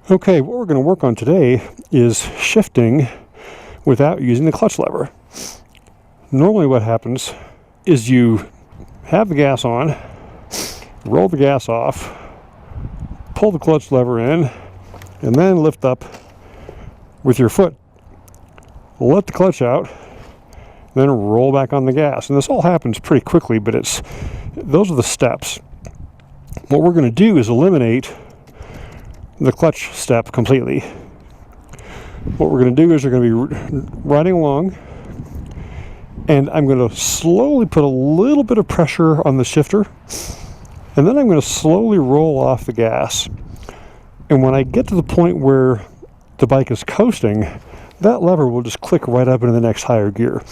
Okay, what we're going to work on today is shifting without using the clutch lever. Normally what happens is you have the gas on, roll the gas off, pull the clutch lever in, and then lift up with your foot. Let the clutch out, then roll back on the gas. And this all happens pretty quickly, but those are the steps. What we're going to do is eliminate the clutch step completely. What we're going to do is we're going to be riding along, and I'm going to slowly put a little bit of pressure on the shifter, and then I'm going to slowly roll off the gas. And when I get to the point where the bike is coasting, that lever will just click right up into the next higher gear.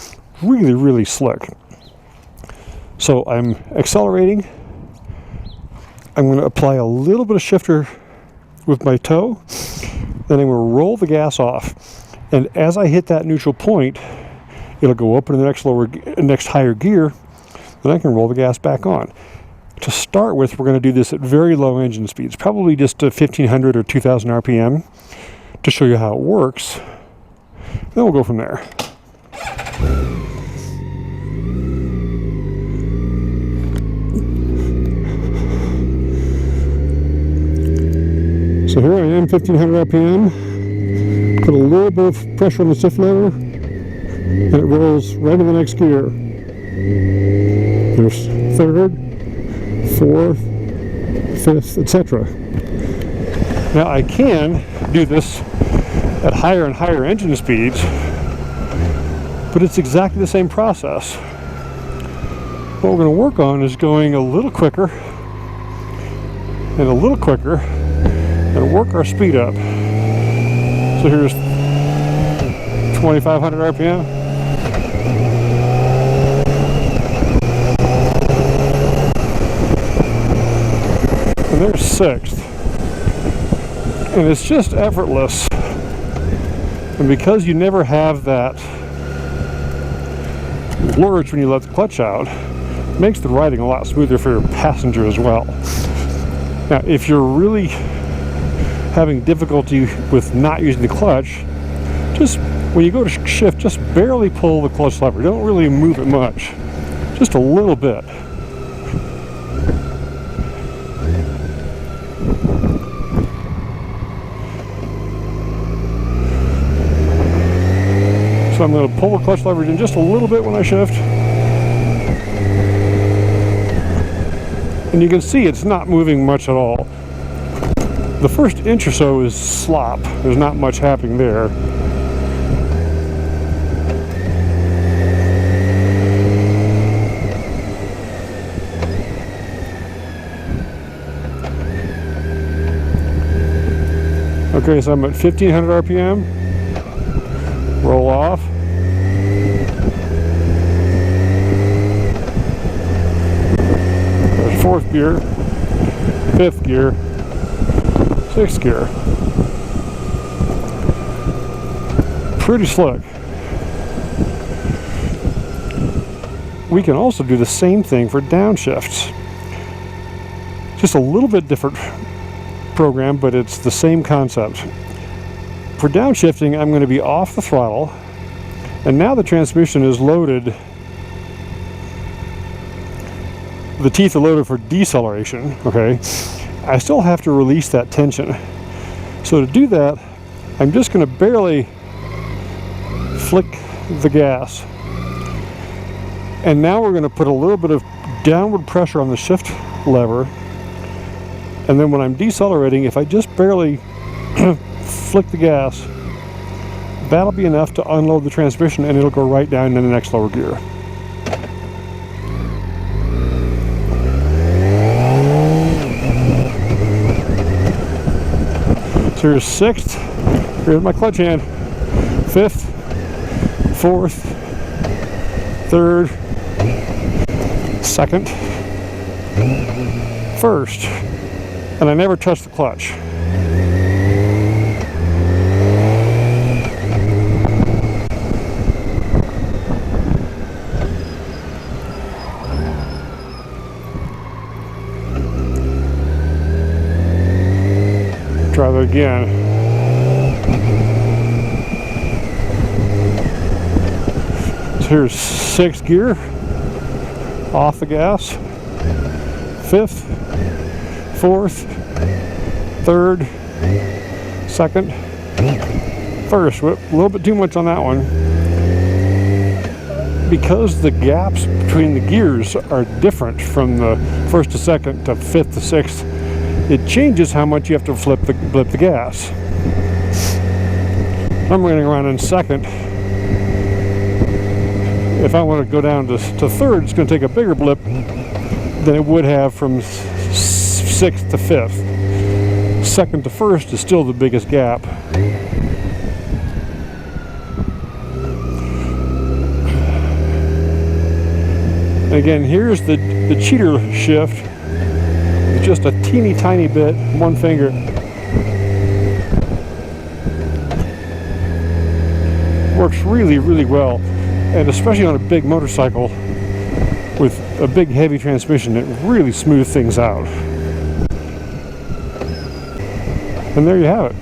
Really, really slick. So I'm accelerating. I'm going to apply a little bit of shifter with my toe, then I'm going to roll the gas off, and as I hit that neutral point, it'll go up in the next higher gear, then I can roll the gas back on. To start with, we're going to do this at very low engine speeds, probably just 1500 or 2000 RPM, to show you how it works. Then we'll go from there. So here I am, 1500 RPM, put a little bit of pressure on the shift lever, and it rolls right into the next gear. There's third, fourth, fifth, etc. Now I can do this at higher and higher engine speeds, but it's exactly the same process. What we're going to work on is going a little quicker and a little quicker, and work our speed up. So here's 2500 RPM. And there's sixth. And it's just effortless. And because you never have that lurch when you let the clutch out, it makes the riding a lot smoother for your passenger as well. Now, if you're really having difficulty with not using the clutch, just when you go to shift, just barely pull the clutch lever. Don't really move it much, just a little bit. So I'm going to pull the clutch lever in just a little bit when I shift. And you can see it's not moving much at all. The first inch or so is slop. There's not much happening there. Okay, so I'm at 1500 RPM. Roll off. There's fourth gear, fifth gear, sixth gear. Pretty slick. We can also do the same thing for downshifts. Just a little bit different program, but it's the same concept. For downshifting, I'm going to be off the throttle, and now the transmission is loaded. The teeth are loaded for deceleration, okay? I still have to release that tension. So to do that, I'm just going to barely flick the gas. And now we're going to put a little bit of downward pressure on the shift lever. And then when I'm decelerating, if I just barely flick the gas, that'll be enough to unload the transmission, and it'll go right down into the next lower gear. So here's sixth, here's my clutch hand, fifth, fourth, third, second, first, and I never touch the clutch. Try the again. So here's 6th gear, off the gas, 5th, 4th, 3rd, 2nd, 1st. Whoop, a little bit too much on that one. Because the gaps between the gears are different from the 1st to 2nd to 5th to 6th, it changes how much you have to blip the gas. I'm running around in 2nd. If I want to go down to 3rd, it's going to take a bigger blip than it would have from 6th to 5th. 2nd to 1st is still the biggest gap. Again, here's the cheater shift. It's just a teeny tiny bit, one finger. Works really, really well. And especially on a big motorcycle with a big heavy transmission, it really smooths things out. And there you have it.